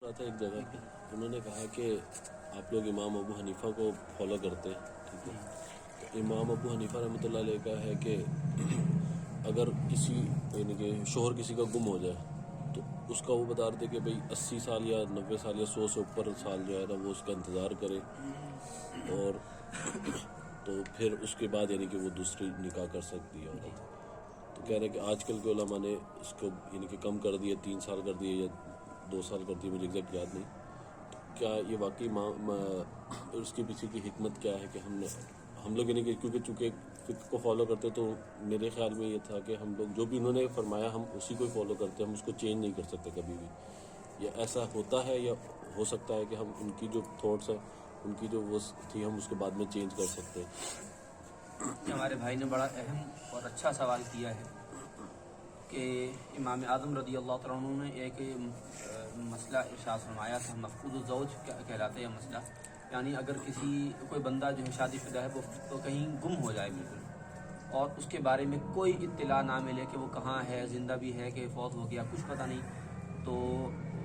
پڑھا تھا ایک جگہ پہ، انہوں نے کہا کہ آپ لوگ امام ابو حنیفہ کو فالو کرتے ہیں، ٹھیک ہے؟ تو امام ابو حنیفہ رحمۃ اللہ علیہ کا ہے کہ اگر کسی یعنی کہ شوہر کسی کا گم ہو جائے تو اس کا وہ بتا رہے تھے کہ بھئی 80 سال یا 90 سال یا 100 سے اوپر سال جو ہے نا وہ اس کا انتظار کرے، اور تو پھر اس کے بعد یعنی کہ وہ دوسری نکاح کر سکتی ہے عورت۔ تو کہہ رہے ہیں کہ آج کل کے علماء نے اس کو یعنی کہ کم کر دیے، 3 سال کر دیے یا 2 سال کر دیے، مجھے ایگزیکٹ یاد نہیں۔ تو کیا یہ واقعی اس کے پیچھے کی حکمت کیا ہے کہ ہم لوگ یعنی کہ کیونکہ چونکہ فقہ کو فالو کرتے تو میرے خیال میں یہ تھا کہ ہم لوگ جو بھی انہوں نے فرمایا ہم اسی کو فالو کرتے، ہم اس کو چینج نہیں کر سکتے کبھی بھی۔ یا ایسا ہوتا ہے یا ہو سکتا ہے کہ ہم ان کی جو تھاٹس ہیں، ان کی جو وہ تھی، ہم اس کو بعد میں چینج کر سکتے ہیں؟ ہمارے بھائی نے بڑا اہم اور اچھا سوال کیا ہے کہ امام اعظم رضی اللہ تعالیٰ عنہ نے ایک مسئلہ ارشاد فرمایا تھا، مفقود الزوج کہلاتا ہے یہ مسئلہ، یعنی اگر کوئی بندہ جو ہے شادی شدہ ہے وہ کہیں گم ہو جائے بالکل، اور اس کے بارے میں کوئی اطلاع نہ ملے کہ وہ کہاں ہے، زندہ بھی ہے کہ فوت ہو گیا، کچھ پتہ نہیں، تو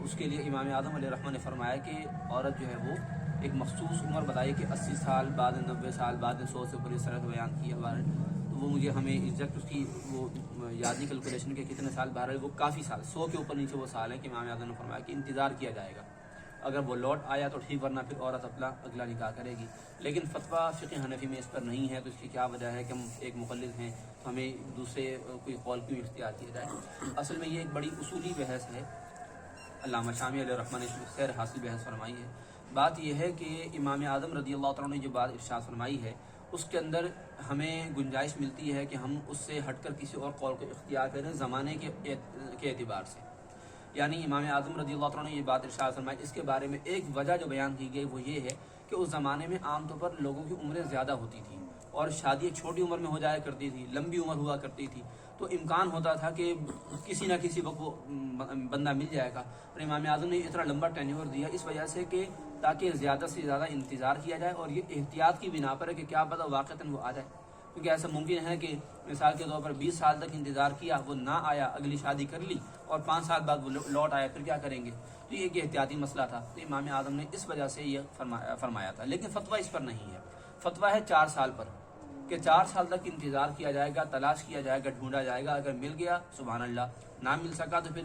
اس کے لیے امام اعظم علیہ الرحمہ نے فرمایا کہ عورت جو ہے وہ ایک مخصوص عمر بتائی کہ 80 سال بعد 90 سال بعد 100 سے اوپر اس طرح کا بیان کیا بارے، تو وہ مجھے ہمیں ایگزیکٹ اس کی وہ یادی کیلکولیشن کے کتنے سال بہرحال وہ کافی سال 100 کے اوپر نیچے وہ سال ہیں کہ امام اعظم نے فرمایا کہ انتظار کیا جائے گا، اگر وہ لوٹ آیا تو ٹھیک، ورنہ پھر عورت اپنا اگلا نکاح کرے گی۔ لیکن فتویٰ فقہ حنفی میں اس پر نہیں ہے، تو اس کی کیا وجہ ہے کہ ہم ایک مقلد ہیں تو ہمیں دوسرے کوئی قول کیوں اختیار کیا جائے؟ اصل میں یہ ایک بڑی اصولی بحث ہے، علامہ شامی علیہ الرحمہ نے خیر حاصل بحث فرمائی ہے۔ بات یہ ہے کہ امام اعظم رضی اللہ تعالیٰ نے جو بات ارشاد فرمائی ہے اس کے اندر ہمیں گنجائش ملتی ہے کہ ہم اس سے ہٹ کر کسی اور قول کو اختیار کریں زمانے کے اعتبار سے۔ یعنی امام اعظم رضی اللہ تعالیٰ نے یہ بات ارشاد فرمائی، اس کے بارے میں ایک وجہ جو بیان کی گئی وہ یہ ہے کہ اس زمانے میں عام طور پر لوگوں کی عمریں زیادہ ہوتی تھیں اور شادی ایک چھوٹی عمر میں ہو جایا کرتی تھی، لمبی عمر ہوا کرتی تھی، تو امکان ہوتا تھا کہ کسی نہ کسی وقت وہ بندہ مل جائے گا، اور امام اعظم نے اتنا لمبا ٹینیور دیا اس وجہ سے کہ تاکہ زیادہ سے زیادہ انتظار کیا جائے، اور یہ احتیاط کی بنا پر ہے کہ کیا پتہ واقعتاً وہ آ جائے، کیونکہ ایسا ممکن ہے کہ مثال کے طور پر 20 سال تک انتظار کیا، وہ نہ آیا، اگلی شادی کر لی اور 5 سال بعد وہ لوٹ آیا، پھر کیا کریں گے؟ تو یہ ایک احتیاطی مسئلہ تھا، تو امام اعظم نے اس وجہ سے یہ فرمایا تھا۔ لیکن فتویٰ اس پر نہیں ہے، فتویٰ ہے 4 سال پر، کہ 4 سال تک انتظار کیا جائے گا، تلاش کیا جائے گا، ڈھونڈا جائے گا، اگر مل گیا سبحان اللہ، نہ مل سکا تو پھر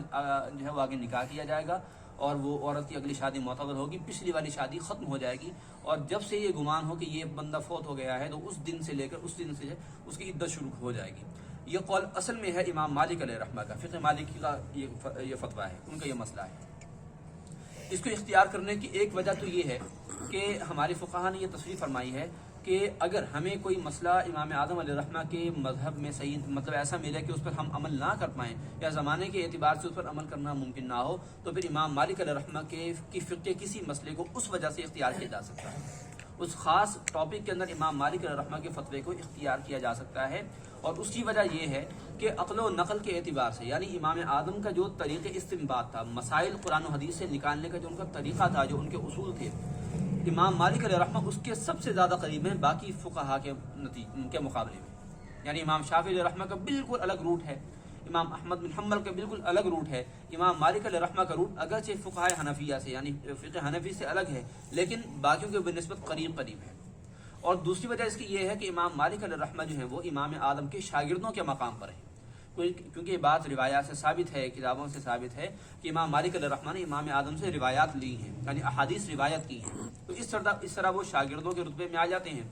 جو ہے وہ آگے نکاح کیا جائے گا، اور وہ عورت کی اگلی شادی معتبر ہوگی، پچھلی والی شادی ختم ہو جائے گی، اور جب سے یہ گمان ہو کہ یہ بندہ فوت ہو گیا ہے تو اس دن سے لے کر اس دن سے اس کی عدت شروع ہو جائے گی۔ یہ قول اصل میں ہے امام مالک علیہ رحمہ کا، فقہ مالکی کا یہ فتویٰ ہے، ان کا یہ مسئلہ ہے۔ اس کو اختیار کرنے کی ایک وجہ تو یہ ہے کہ ہمارے فقہا نے یہ تصریح فرمائی ہے کہ اگر ہمیں کوئی مسئلہ امام اعظم علیہ الرحمہ کے مذہب میں صحیح مطلب ایسا ملے کہ اس پر ہم عمل نہ کر پائیں یا زمانے کے اعتبار سے اس پر عمل کرنا ممکن نہ ہو، تو پھر امام مالک علیہ الرحمہ کی فقہ کسی مسئلے کو اس وجہ سے اختیار کیا جا سکتا ہے، اس خاص ٹاپک کے اندر امام مالک علیہ الرحمہ کے فتوے کو اختیار کیا جا سکتا ہے، اور اس کی وجہ یہ ہے کہ عقل و نقل کے اعتبار سے، یعنی امام اعظم کا جو طریق استنباط تھا، مسائل قرآن و حدیث سے نکالنے کا جو ان کا طریقہ تھا، جو ان کے اصول تھے، امام مالک علیہ الرحمہ اس کے سب سے زیادہ قریب ہیں باقی فقہا کے مقابلے میں۔ یعنی امام شافعی علیہ الرحمہ کا بالکل الگ روٹ ہے، امام احمد بن حنبل کا بالکل الگ روٹ ہے، امام مالک علیہ الرحمہ کا روٹ اگرچہ فقہا حنفیہ سے یعنی فقہ حنفی سے الگ ہے لیکن باقیوں کے بنسبت قریب ہے۔ اور دوسری وجہ اس کی یہ ہے کہ امام مالک علیہ الرحمہ جو ہیں وہ امام اعظم کے شاگردوں کے مقام پر ہیں، کیونکہ یہ بات روایات سے ثابت ہے، کتابوں سے ثابت ہے کہ امام مالک علیہ الرحمہ نے امام اعظم سے روایات لی ہیں، یعنی احادیث روایت کی ہیں، تو اس طرح وہ شاگردوں کے رتبے میں آ جاتے ہیں۔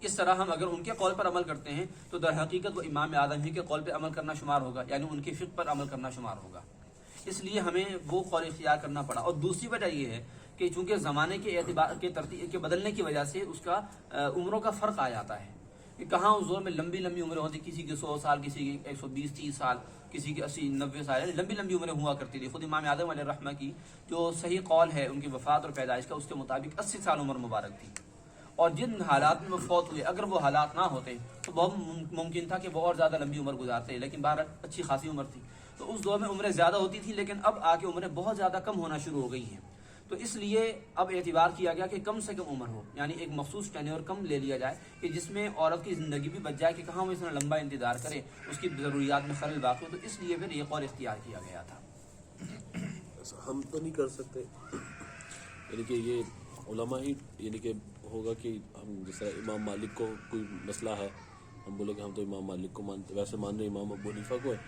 اس طرح ہم اگر ان کے قول پر عمل کرتے ہیں تو در حقیقت وہ امام اعظم ہی کے قول پہ عمل کرنا شمار ہوگا، یعنی ان کی فقہ پر عمل کرنا شمار ہوگا، اس لیے ہمیں وہ قول اختیار کرنا پڑا۔ اور دوسری وجہ یہ ہے کہ چونکہ زمانے کے اعتبار کے ترتیب کے بدلنے کی وجہ سے اس کا عمروں کا فرق آ جاتا ہے، کہ کہاں اس دور میں لمبی عمریں ہوتی، کسی کی 100 سال، کسی کی 120-30 سال، کسی کی 80-90 سال، یعنی لمبی عمریں ہوا کرتی تھی۔ خود امام اعظم علیہ الرحمہ کی جو صحیح قول ہے ان کی وفات اور پیدائش کا، اس کے مطابق 80 سال عمر مبارک تھی، اور جن حالات میں وہ فوت ہوئے اگر وہ حالات نہ ہوتے تو بہت ممکن تھا کہ وہ اور زیادہ لمبی عمر گزارتے، لیکن بہرحال اچھی خاصی عمر تھی، تو اس دور میں عمریں زیادہ ہوتی تھی، لیکن اب آ کے عمریں بہت زیادہ کم ہونا شروع ہو گئی ہیں، تو اس لیے اب اعتبار کیا گیا کہ کم سے کم عمر ہو، یعنی ایک مخصوص ٹینیور کم لے لیا جائے کہ جس میں عورت کی زندگی بھی بچ جائے کہ کہاں وہ اتنا لمبا انتظار کرے، اس کی ضروریات میں خلل واقع ہو، تو اس لیے پھر یہ قول اختیار کیا گیا تھا۔ हम तो नहीं कर सकते, यानी कि ये उलमा ही यानी कि होगा कि हम जिस तरह इमाम मालिक को कोई मसला है, हम बोले कि हम तो इमाम मालिक को मानते, वैसे मान रहे इमाम अबू हनीफा को है,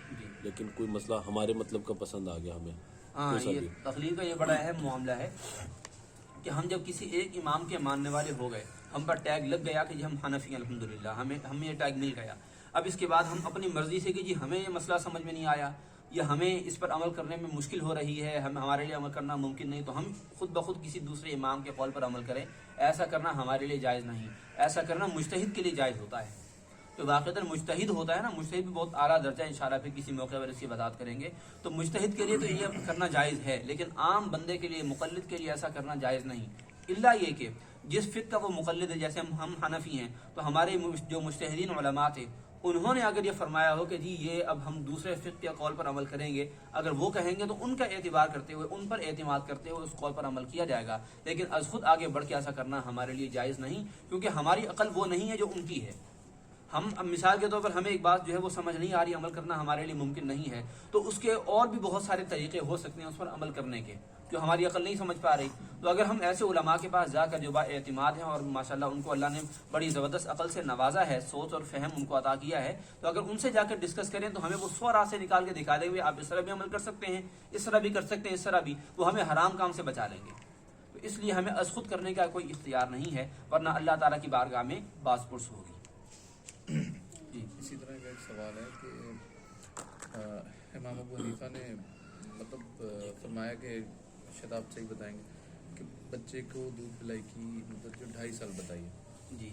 लेकिन कोई मसला हमारे मतलब का पसंद आ गया हमें। हाँ, ये तकलीफ का ये बड़ा अहम मामला है कि हम जब किसी एक इमाम के मानने वाले हो गए, हम पर टैग लग गया कि जी हम हनफी हैं अल्हम्दुलिल्लाह, हमें ये टैग मिल गया। अब इसके बाद हम अपनी मर्जी से कि जी हमें ये मसला समझ में नहीं आया या हमें इस पर अमल करने में मुश्किल हो रही है, हमारे लिए अमल करना मुमकिन नहीं, तो हम खुद ब खुद किसी दूसरे इमाम के कौल पर अमल करें, ऐसा करना हमारे लिए जायज़ नहीं। ऐसा करना मुज्तहिद के लिए जायज़ होता है। तो वाक़ईतन मुज्तहिद होता है ना, मुज्तहिद भी बहुत आला दर्जा है, इंशाल्लाह फिर किसी मौके पर इसकी वज़ाहत करेंगे। तो मुज्तहिद के लिए तो ये करना जायज़ है, लेकिन आम बंदे के लिए, मुक़ल्लिद के लिए ऐसा करना जायज़ नहीं। इल्ला ये कि जिस फ़िक़्ह का वो मुक़ल्लिद है, जैसे हम हनफ़ी हैं, तो हमारे जो मुज्तहिदीन उलमा थे, उन्होंने अगर ये फरमाया हो कि जी ये अब हम दूसरे फ़िक़्ह के कौल पर अमल करेंगे, अगर वो कहेंगे तो उनका एतबार करते हुए, उन पर एतमाद करते हुए उस कौल पर अमल किया जाएगा। लेकिन अज़ खुद आगे बढ़ के ऐसा करना हमारे लिए जायज़ नहीं, क्योंकि हमारी अक़ल वो नहीं है जो उनकी है। हम अब मिसाल के तौर पर हमें एक बात जो है वो समझ नहीं आ रही, अमल करना हमारे लिए मुमकिन नहीं है, तो उसके और भी बहुत सारे तरीके हो सकते हैं उस पर अमल करने के, जो हमारी अकल नहीं समझ पा रही। तो अगर हम ऐसे उलमा के पास जाकर जो बाएतिमाद हैं और माशाल्लाह उनको अल्लाह ने बड़ी ज़बरदस्त अकल से नवाजा है, सोच और फहम उनको अता किया है, तो अगर उनसे जाकर डिस्कस करें तो हमें वो 100 राह से निकाल के दिखा देंगे, आप इस तरह भी अमल कर सकते हैं, इस तरह भी कर सकते हैं, इस तरह भी, वो हमें हराम काम से बचा लेंगे। तो इसलिए हमें अज़ खुद करने का कोई इख्तियार नहीं है, वरना अल्लाह ताला की बारगाह में बास पुरस होगी। इसी तरह का एक सवाल है कि इमाम अबू हनीफा ने मतलब फरमाया कि शायद आप सही बताएंगे कि बच्चे को दूध पिलाई की मतलब जो 2.5 साल बताइए, जी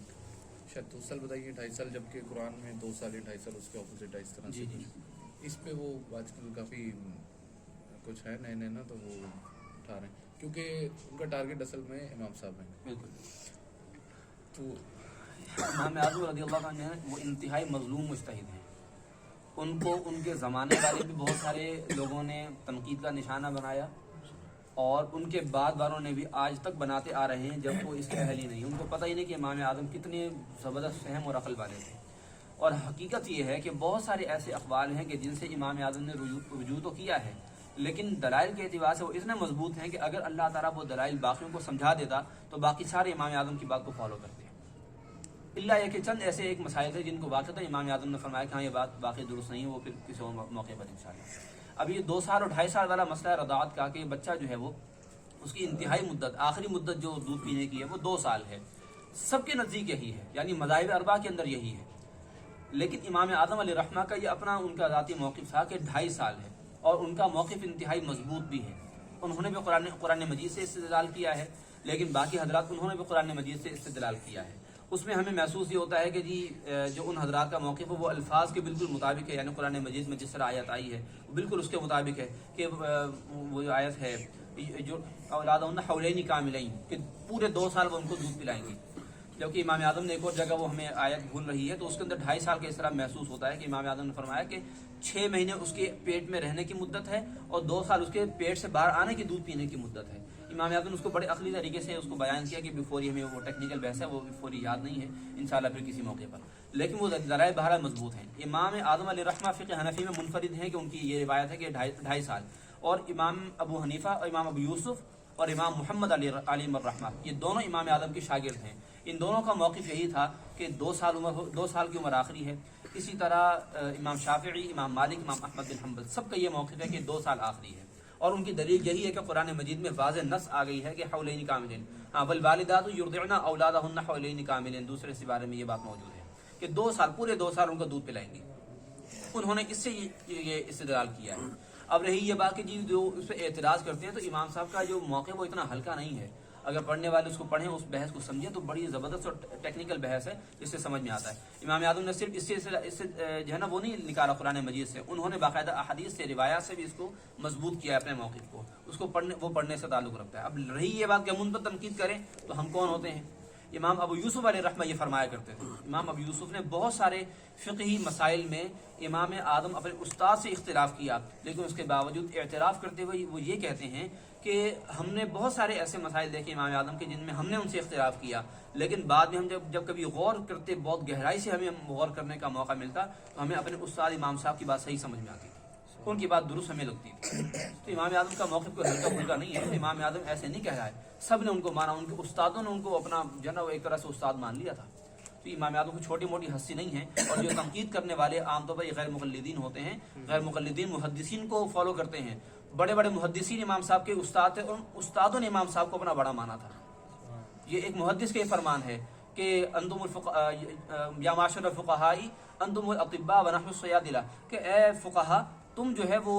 शायद 2 साल बताइए 2.5 साल, जबकि कुरान में 2 साल या 2.5 साल उसके ऑपोजिट है, इस तरह जी से जी इस पे वो आजकल काफ़ी कुछ है नए ना, तो वो उठा रहे हैं क्योंकि उनका टारगेट असल में इमाम साहब हैं। बिल्कुल। तो इमाम आज़म रज़ियल्लाहु अन्हु हैं, वो इंतहाई मज़लूम मुज्तहिद हैं। उनको उनके ज़माने वाले भी बहुत सारे लोगों ने तनकीद का निशाना बनाया, और उनके बाद वालों ने भी आज तक बनाते आ रहे हैं, जब वो इसके अहल ही नहीं। उनको पता ही नहीं कि इमाम आज़म कितने ज़बरदस्त फहम और अक़ल वाले थे। और हकीकत ये है कि बहुत सारे ऐसे अक़वाल हैं कि जिनसे इमाम आज़म ने रुजू तो किया है, लेकिन दलाइल के एतबार से वो इतने मजबूत हैं कि अगर अल्लाह ताला वो दलाइल बाकियों को समझा देता तो बाकी सारे इमाम आज़म की बात को फॉलो करते हैं। इल्ला ये कि चंद ऐसे एक मसाइल थे जिनको वाक़ई इमाम आज़म ने फरमाया कि हाँ ये बात वाकई दुरुस्त नहीं है, वो फिर किसी और मौके पर इंशाअल्लाह। अब ये 2 साल और 2.5 साल वाला मसला रदाअत का, कि बच्चा जो है वो उसकी इंतहाई मुद्दत, आखिरी मुद्दत जो दूध पीने की है वो 2 साल है, सबके नज़दीक यही है, यानी मज़ाहिब अरबा के अंदर यही है। लेकिन इमाम आज़म अलैहिर्रहमा का ये अपना उनका ज़ाती मौक़िफ़ था कि 2.5 साल है, और उनका मौक़िफ़ इंतहाई मजबूत भी है। उन्होंने भी कुरान मजीद से इस्तेदलाल किया है, लेकिन बाकी हजरात उन्होंने भी कुरान मजीद से इस्तेदलाल किया है। उसमें हमें महसूस ये होता है कि जी जो उन हजरात का मौक़िफ़ है वो अल्फाज के बिल्कुल मुताबिक है, यानी कुरान मजीद में जिस तरह आयत आई है वो बिल्कुल उसके मुताबिक है कि वो जो आयत है जो औलादुन्ना हौलैनी कामिलैन, कि पूरे 2 साल वो उनको दूध पिलाएंगी। जबकि इमाम आज़म ने एक और जगह वो हमें आयत भूल रही है, तो उसके अंदर 2.5 साल के इस तरह महसूस होता है कि इमाम आज़म ने फरमाया कि 6 महीने उसके पेट में रहने की मुद्दत है और 2 साल उसके पेट से बाहर आने की दूध पीने की मुद्दत है। इमाम आज़म ने उसको बड़े अखली तरीके से उसको बयान किया कि बिफोर हमें वो टेक्निकल बहस है, वो बिफोर याद नहीं है, इंशाल्लाह फिर किसी मौके पर, लेकिन वो दलाइल बहरहाल मजबूत हैं। इमाम आज़म अलैहिर्रहमा फ़िक़्ह हनफी में मुनफरिद हैं कि उनकी ये रिवायत है कि 2.5 साल, और इमाम अबू हनीफा और इमाम अबू यूसुफ और इमाम मोहम्मद अलैहिर्रहमा ये दोनों इमाम आज़म के शागिर्द हैं। इन दोनों का मौक़िफ़ यही था कि 2 साल की उम्र आखिरी है। इसी तरह इमाम शाफ़िई, इमाम मालिक, इमाम अहमद बिन हम्बल सबका ये मौक़िफ़ है कि 2 साल आखिरी है, और उनकी दलील यही है कि कुरान मजीद में वाज़ेह नस आ गई है कि हौलैनी कामिलैन, वल वालिदातु युरदिअना औलादहुन्ना हौलैनी कामिलैन, दूसरे सिबारे में ये बात मौजूद है कि 2 साल, पूरे 2 साल उनको दूध पिलाएंगे। उन्होंने इससे ये इस्तेदलाल किया है। अब रही ये बात कि जी जो उस पर एतराज़ करते हैं, तो इमाम साहब का जो मौक़िफ़ वो इतना हल्का नहीं है। अगर पढ़ने वाले उसको पढ़ें, उस बहस को समझें, तो बड़ी ज़बरदस्त और टेक्निकल बहस है, जिससे समझ में आता है। इमाम आज़म ने सिर्फ इससे जो है ना वो नहीं निकाला कुरान मजीद से, उन्होंने बाकायदा अहादीस से, रिवायात से भी इसको मजबूत किया है अपने मौक़िफ़ को, उसको पढ़ने से ताल्लुक़ रखता है। अब रही ये बात कि हम उन पर तनकीद करें तो हम कौन होते हैं। इमाम अबू यूसुफ अलैहिर्रहमा ये फरमाया करते थे, इमाम अबू यूसुफ ने बहुत सारे फ़िक़ही मसाइल में इमाम आदम अपने उस्ताद से इख्तिलाफ़ किया, लेकिन उसके बावजूद एतराफ़ करते हुए वो ये कहते हैं कि हमने बहुत सारे ऐसे मसाइल देखे इमाम आदम के जिनमें हमने उनसे इख्तिलाफ़ किया, लेकिन बाद में हम जब कभी गौर करते, बहुत गहराई से हमें गौर करने का मौका मिलता, तो हमें अपने उस्ताद इमाम साहब की बात सही समझ में आती थी। उनकी बात दुरुस्त हमें लगती थी। तो इमाम आदम का मौक़िफ़ कोई हल्का फुल्का नहीं है। तो इमाम आदम ऐसे नहीं कह रहा है, सब ने उनको माना, उनके उस्तादों ने उनको अपना जो है एक तरह से उस्ताद मान लिया था। तो इमाम आदम की छोटी मोटी हस्ती नहीं है। और जो तनकीद करने वाले आमतौर पर गैर मुक़ल्लिदीन होते हैं, गैर मुक़ल्लिदीन मुहद्दिसीन को फॉलो करते हैं। बड़े बड़े मुहद्दिसीन इमाम साहब के उस्ताद थे, उन उस्तादों ने इमाम साहब को अपना बड़ा माना था। ये एक मुहद्दिस का फरमान है कि अंतुमुल या माशर फ़ुक़हाई अंतुमुल अतिब्बा व नहनु सयादिला, कि ए फ़ुक़हा तुम जो है वो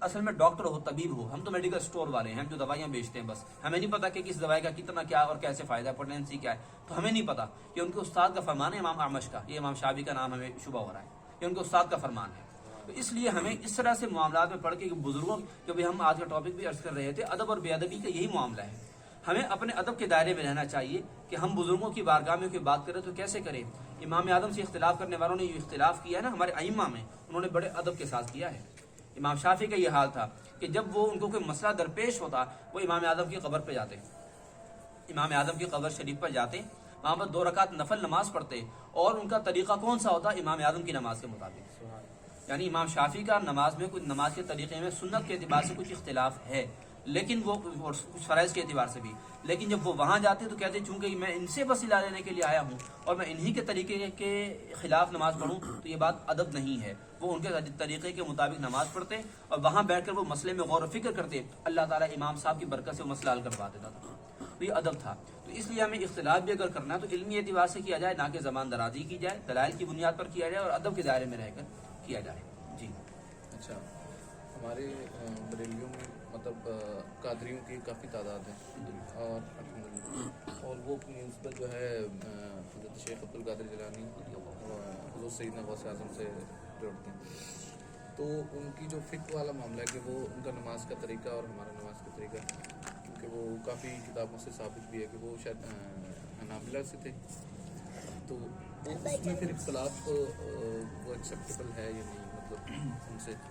असल में डॉक्टर हो, तबीब हो, हम तो मेडिकल स्टोर वाले हैं, हम जो दवाइयाँ बेचते हैं, बस हमें नहीं पता कि किस दवाई का कितना क्या और कैसे फ़ायदा है, पोटेंसी क्या है, तो हमें नहीं पता। ये उनके उस्ताद का फरमान है इमाम आमश का, ये इमाम शाफी का नाम हमें शुबा हो रहा है, ये उनके उस्ताद का फरमान है। तो इसलिए हमें इस तरह से मामला में पढ़ के बुजुर्गों, जो भी हम आज का टॉपिक भी अर्ज कर रहे थे, अदब और बेअदबी का यही मामला है। हमें अपने अदब के दायरे में रहना चाहिए कि हम बुजुर्गों की बारगाह में कोई बात करें तो कैसे करें। इमाम आदम से इख्तिलाफ करने वालों ने ये इख्तिलाफ किया है ना हमारे अइम्मा में, उन्होंने बड़े अदब के साथ किया है। इमाम शाफी का ये हाल था कि जब वो उनको कोई मसला दरपेश होता, वो इमाम आदम की कब्र पे जाते, इमाम आदम की कब्र शरीफ पर जाते, वहाँ पर 2 रकात नफल नमाज पढ़ते, और उनका तरीका कौन सा होता, इमाम आदम की नमाज के मुताबिक। यानी इमाम शाफी का नमाज में कुछ नमाज के तरीके में सुन्नत के एतबार से कुछ इख्तिलाफ है, लेकिन वो कुछ फ़राइज़ के एतबार से भी, लेकिन जब वो वहाँ जाते तो कहते चूँकि मैं इनसे वसीला लेने के लिए आया हूँ और मैं इन्हीं के तरीके के ख़िलाफ़ नमाज़ पढ़ूँ तो ये बात अदब नहीं है। वो उनके तरीके के मुताबिक नमाज़ पढ़ते और वहाँ बैठ कर वो मसले में गौर व फिक्र करते, अल्लाह ताला इमाम साहब की बरकत से वो मसला हल करवा देता था। तो ये अदब था। तो इसलिए हमें इख्तिलाफ भी अगर करना है तो इल्मी एतबार से किया जाए, ना कि ज़बान दराजी की जाए, दलाइल की बुनियाद पर किया जाए और अदब के दायरे में रहकर किया जाए। जी अच्छा, हमारे बरेलियों में मतलब कादरियों की काफ़ी तादाद है और अल्हम्दुलिल्लाह, और वो अपनी नस्बत जो है हज़रत शेख अब्दुल कादिर जिलानी हुज़ूर सैयदना गौसे आज़म से जोड़ते हैं। तो उनकी जो फ़िक़्ह वाला मामला है कि वो उनका नमाज का तरीका और हमारा नमाज का तरीका, क्योंकि वो काफ़ी किताबों से साबित भी है कि वो शायद हनाबिला से थे, तो उसमें फिर इख्तिलाफ वो एक्सेप्टेबल है या नहीं, मतलब उनसे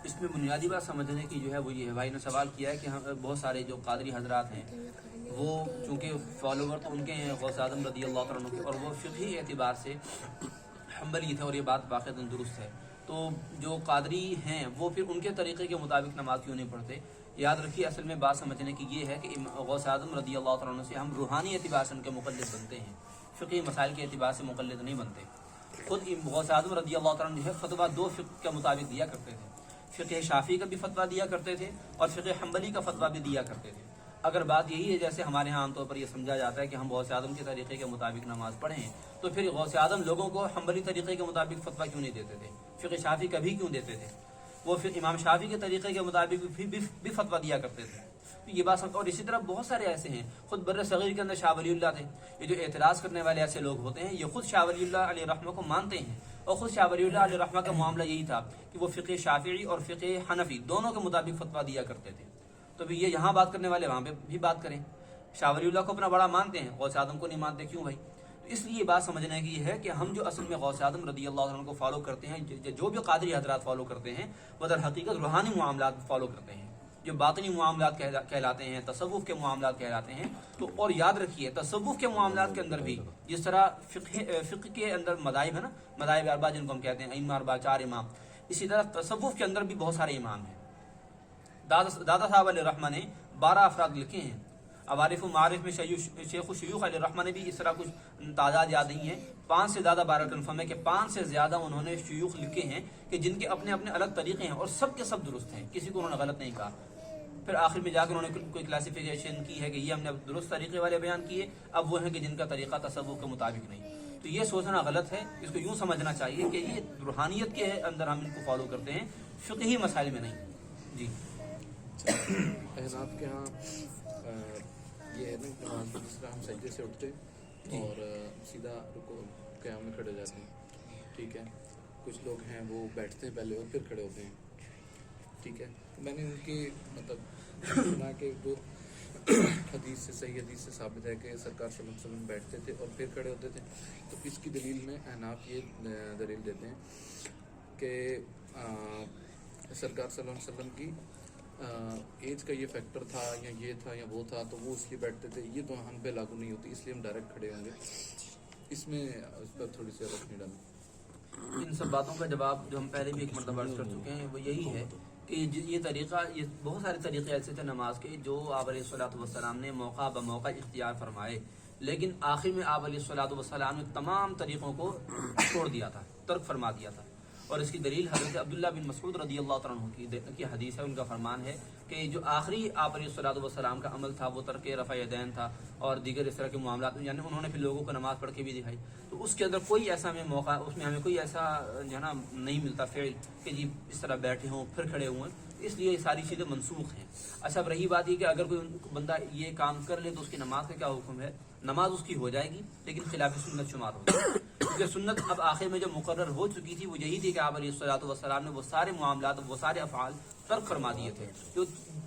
इसमें बुनियादी बात समझने की जो है वो ये है, भाई ने सवाल किया है कि हम बहुत सारे जो कादरी हजरात हैं वो चूँकि फॉलोवर तो उनके हैं गौस आज़म रज़ी अल्लाह तआला अन्हु के, और वो फ़िक़ही एतबार से हम्बली थे, और ये बात वाक़ईतन दुरुस्त है। तो जो कादरी हैं वो फिर उनके तरीक़े के मुताबिक नमाज क्यों नहीं पढ़ते। याद रखिए, असल में बात समझने की ये है कि गौस आज़म रज़ी अल्लाह तआला अन्हु से हम रूहानी एतबार से उनके मुक़ल्लिद बनते हैं, फ़िक़ही मसाइल के एतबार से मुक़ल्लिद नहीं बनते। खुद गौस आज़म रज़ी अल्लाह तआला अन्हु जो है फ़तवा 2 फ़िक़्ह के मुताबिक दिया करते थे, फ़िक़्ह शाफ़ी का भी फतवा दिया करते थे और फ़िक़्ह हम्बली का फतवा भी दिया करते थे। अगर बात यही है जैसे हमारे यहाँ आमतौर पर यह समझा जाता है कि हम गौसे आदम के तरीक़े के मुताबिक नमाज़ पढ़ें, तो फिर गौसे आदम लोगों को हम्बली तरीक़े के मुताबिक फतवा क्यों नहीं देते थे, फ़िक़्ह शाफ़ी कभी क्यों देते थे, वो फिर इमाम शाफ़ी के तरीक़े के मुताबिक भी फतवा दिया करते थे। तो ये बात, और इसी तरह बहुत सारे ऐसे हैं, खुद बर्र सग़ीर के अंदर शाह वलीउल्लाह थे। ये जो एतराज़ करने वाले ऐसे लोग होते हैं, ये खुद शाह वलीउल्लाह अलैहि रहमह को मानते हैं, और ख़ुद शाह वलीउल्लाह अलैहि रहमह का मामला यही था कि वो फ़िक़्ह शाफ़िई और फ़िक़्ह हनफ़ी दोनों के मुताबिक फतवा दिया करते थे। तो भी ये यहाँ बात करने वाले वहाँ पे भी बात करें, शाह वलीउल्लाह को अपना बड़ा मानते हैं, गौसे आदम को नहीं मानते, क्यों भाई। तो इसलिए बात समझने की है कि हम जो असल में गौसे आदम रज़ी अल्लाह अन्हु को फॉलो करते हैं, जो भी कादरी हज़रात फॉलो करते हैं, वो दर हकीकत रूहानी मामलात फॉलो करते हैं, जो बातिनी मामलात कहलाते हैं, तसव्वुफ़ के मामलात कहलाते हैं। तो और याद रखिए, तसव्वुफ़ के मामलात के अंदर भी जिस तरह फ़िक़्ह के अंदर मदाहिब है ना, मदाहिब अरबा जिनको हम कहते हैं, इमाम अरबा 4 इमाम, इसी तरह तसव्वुफ़ के अंदर भी बहुत सारे इमाम हैं। दादा साहब अलैहि रहमह ने 12 अफराद लिखे हैं। अवारिफ़ मारिफ़ में शेख शयूख़ अलैहि रहमह ने भी इस तरह कुछ तादाद याद नहीं है, 5 से ज़्यादा 12 कन्फर्म है कि 5 से ज़्यादा उन्होंने शयूख़ लिखे हैं कि जिनके अपने अपने अलग तरीक़े हैं और सब के सब दुरुस्त हैं, किसी को उन्होंने गलत नहीं कहा। फिर आखिर में जाकर उन्होंने कोई क्लासिफिकेशन की है कि ये हमने दुरुस्त तरीक़े वाले बयान किए, अब वो हैं कि जिनका तरीक़ा तसव्वुफ़ के मुताबिक नहीं। तो ये सोचना गलत है, इसको यूँ समझना चाहिए कि ये रूहानियत के अंदर हम इनको फॉलो करते हैं, फ़िक़ही मसाइल में नहीं। जी अहनाफ के यहाँ ये है ना, नमाज में जिस तरह हम सजदे से उठते और सीधा रुको क़याम में खड़े हो जाते हैं, ठीक है। कुछ लोग हैं वो बैठते हैं पहले और फिर खड़े होते हैं, ठीक है। तो मैंने उनकी मतलब सुना कि जो हदीस से, सही हदीस से साबित है कि सरकार सल्लल्लाहु अलैहि वसल्लम बैठते थे और फिर खड़े होते थे। तो इसकी दलील में अहनाफ ये दलील देते हैं कि सरकार सल्लल्लाहु अलैहि वसल्लम की एज का ये फैक्टर था या ये था या वो था, तो वो इसलिए बैठते थे, ये तो हम पे लागू नहीं होती, इसलिए हम डायरेक्ट खड़े होंगे। इसमें उस पर थोड़ी सी रोशनी डालें। ان سب باتوں کا جواب جو ہم پہلے بھی ایک مرتبہ عرض کر چکے ہیں وہ یہی ہے کہ یہ طریقہ، یہ بہت سارے طریقے ایسے تھے نماز کے جو آپ علیہ الصلوۃ والسلام نے موقع بموقع اختیار فرمائے، لیکن آخر میں آپ علیہ الصلوۃ والسلام نے تمام طریقوں کو چھوڑ دیا تھا، ترک فرما دیا تھا۔ اور اس کی دلیل حضرت عبداللہ بن مسعود رضی اللہ عنہ کی حدیث ہے، ان کا فرمان ہے کہ جو آخری آپ علیہ الصلوۃ والسلام کا عمل تھا وہ ترک رفع یدین تھا اور دیگر اس طرح کے معاملات، یعنی انہوں نے پھر لوگوں کو نماز پڑھ کے بھی دکھائی، تو اس کے اندر کوئی ایسا ہمیں موقع، اس میں ہمیں کوئی ایسا جو ہے نا نہیں ملتا فعل کہ جی اس طرح بیٹھے ہوں پھر کھڑے ہوئے، اس لیے یہ ساری چیزیں منسوخ ہیں۔ اچھا، اب رہی بات یہ کہ اگر کوئی بندہ یہ کام کر لے تو اس کی نماز کا کیا حکم ہے؟ نماز اس کی ہو جائے گی لیکن خلاف سنت شمار ہوگی، کیونکہ سنت اب آخر میں جو مقرر ہو چکی تھی وہ یہی تھی کہ آپ علیہ الصلوۃ والسلام نے وہ سارے معاملات، وہ سارے افعال ترک فرما دیے تھے،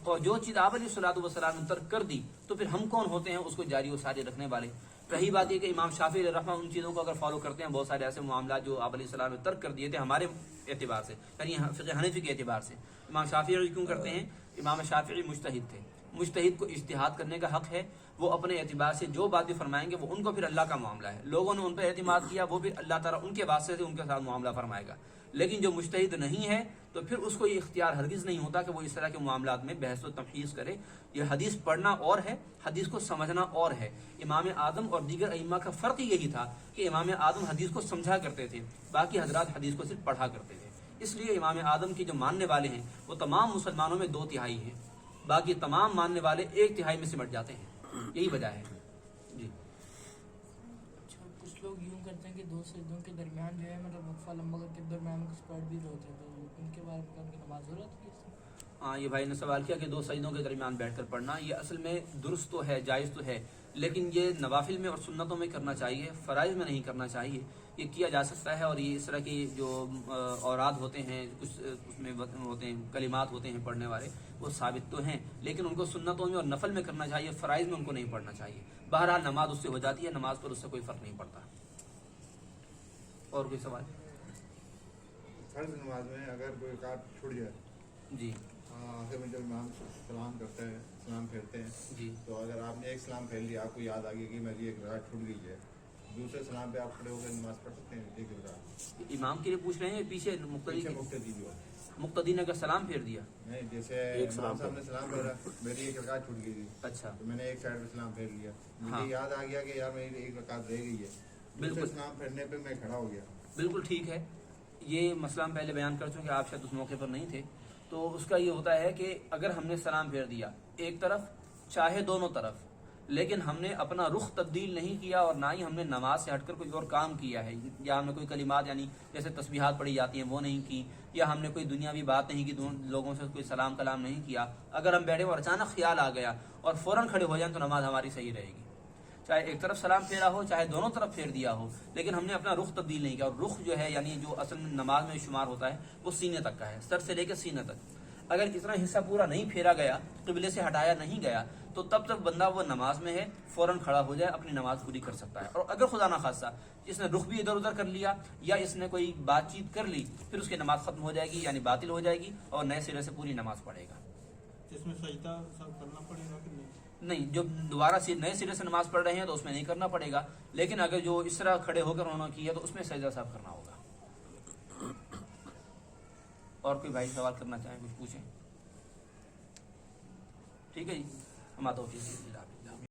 اور جو چیز آپ علیہ الصلوۃ والسلام نے ترک کر دی تو پھر ہم کون ہوتے ہیں اس کو جاری و ساری رکھنے والے؟ رہی بات یہ کہ امام شافعی رحمہ ان چیزوں کو اگر فالو کرتے ہیں، بہت سارے ایسے معاملات جو آپ علیہ السلام نے ترک کر دیے تھے ہمارے اعتبار سے، یعنی فقہ حنفی کے اعتبار سے، امام شافعی کیوں کرتے ہیں؟ امام شافعی مجتہد تھے، مجتہد کو اجتہاد کرنے کا حق ہے، وہ اپنے اعتبار سے جو باتیں فرمائیں گے وہ ان کو پھر اللہ کا معاملہ ہے، لوگوں نے ان پہ اعتماد کیا، وہ پھر اللہ تعالیٰ ان کے واسطے سے ان کے ساتھ معاملہ فرمائے گا، لیکن جو مجتہد نہیں ہے تو پھر اس کو یہ اختیار ہرگز نہیں ہوتا کہ وہ اس طرح کے معاملات میں بحث و تمحیص کرے۔ یہ حدیث پڑھنا اور ہے، حدیث کو سمجھنا اور ہے۔ امام اعظم اور دیگر ائمہ کا فرق یہی تھا کہ امام اعظم حدیث کو سمجھا کرتے تھے، باقی حضرات حدیث کو صرف پڑھا کرتے تھے، اس لیے امام اعظم کے جو ماننے والے ہیں وہ تمام مسلمانوں میں 2/3 ہیں، باقی تمام ماننے والے 1/3 میں سمٹ جاتے ہیں، یہی وجہ ہے۔ جی اچھا، کچھ لوگ یوں کرتے ہیں کہ دو سجدوں کے درمیان جو ہے مطلب وقفہ لمبا کر کے درمیان کچھ پڑھ بھی ہوتے ہیں، تو ان کے بارے میں ان کی نماز ہو رہی ہے؟ ہاں، یہ بھائی نے سوال کیا کہ 2 سجدوں کے درمیان بیٹھ کر پڑھنا، یہ اصل میں درست تو ہے، جائز تو ہے، لیکن یہ نوافل میں اور سنتوں میں کرنا چاہیے، فرائض میں نہیں کرنا چاہیے۔ یہ کیا جا سکتا ہے، اور یہ اس طرح کی جو اوراد ہوتے ہیں، کچھ اس میں ہوتے ہیں کلمات ہوتے ہیں پڑھنے والے، وہ ثابت تو ہیں، لیکن ان کو سنتوں میں اور نفل میں کرنا چاہیے، فرائض میں ان کو نہیں پڑھنا چاہیے۔ بہرحال نماز اس سے ہو جاتی ہے، نماز پر اس سے کوئی فرق نہیں پڑتا۔ اور کوئی سوال؟ فرض نماز میں اگر کوئی رکعت چھوٹ جائے، جی آخر میں جب امام سلام کرتا ہے، سلام پھیرتے ہیں، جی تو اگر آپ نے ایک سلام پھیر لیا، آپ کو یاد آ گئی کہ میری ایک رکعت چھوٹ گئی ہے، دوسرے سلام پہ آپ کھڑے ہو کر نماز پڑھ سکتے ہیں ایک رکعت؟ امام کے لیے پوچھ رہے ہیں، پیچھے مقتدی پیچھے مقتدی جو ہے، مقتدی نے اگر سلام پھیر دیا؟ نہیں، جیسے امام صاحب نے سلام پھیرا، میری ایک رکعت چھوٹ گئی تھی، اچھا، تو میں نے ایک سائڈ پہ سلام پھیر لیا، ہاں۔ مجھے یاد آ گیا کہ یار میری ایک رکعت رہ گئی ہے، دوسرے بالکل سلام پھیرنے پہ میں کھڑا ہو گیا۔ بالکل ٹھیک ہے، یہ مسئلہ ہم پہلے بیان کر چکے، آپ شاید اس موقع پر نہیں تھے، تو اس کا یہ ہوتا ہے کہ اگر ہم نے سلام پھیر دیا ایک طرف چاہے دونوں طرف، لیکن ہم نے اپنا رخ تبدیل نہیں کیا اور نہ ہی ہم نے نماز سے ہٹ کر کوئی اور کام کیا ہے، یا ہم نے کوئی کلمات یعنی جیسے تسبیحات پڑھی جاتی ہیں وہ نہیں کی، یا ہم نے کوئی دنیاوی بات نہیں کی، لوگوں سے کوئی سلام کلام نہیں کیا، اگر ہم بیٹھے اور اچانک خیال آ گیا اور فوراً کھڑے ہو جائیں تو نماز ہماری صحیح رہے گی، چاہے ایک طرف سلام پھیرا ہو چاہے دونوں طرف پھیر دیا ہو، لیکن ہم نے اپنا رخ تبدیل نہیں کیا۔ اور رخ جو ہے یعنی جو اصل میں نماز میں شمار ہوتا ہے وہ سینے تک کا ہے، سر سے لے کے سینے تک، اگر اتنا حصہ پورا نہیں پھیرا گیا، قبلے سے ہٹایا نہیں گیا، تو تب تک بندہ وہ نماز میں ہے، فوراً کھڑا ہو جائے، اپنی نماز پوری کر سکتا ہے۔ اور اگر خدا نخواستہ اس نے رخ بھی ادھر ادھر کر لیا یا اس نے کوئی بات چیت کر لی، پھر اس کی نماز ختم ہو جائے گی، یعنی باطل ہو جائے گی، اور نئے سرے سے پوری نماز پڑھے گا۔ اس میں سجدہ سب کرنا پڑے گا کہ نہیں، جو دوبارہ نئے سرے سے نماز پڑھ رہے ہیں تو اس میں نہیں کرنا پڑے گا، لیکن اگر جو اس طرح کھڑے ہو کر انہوں نے کیا تو اس میں سجدہ صاحب کرنا ہوگا۔ اور کوئی بھائی سوال کرنا چاہیں، کچھ پوچھیں؟ ٹھیک ہے جی، ہم آتا ہوں۔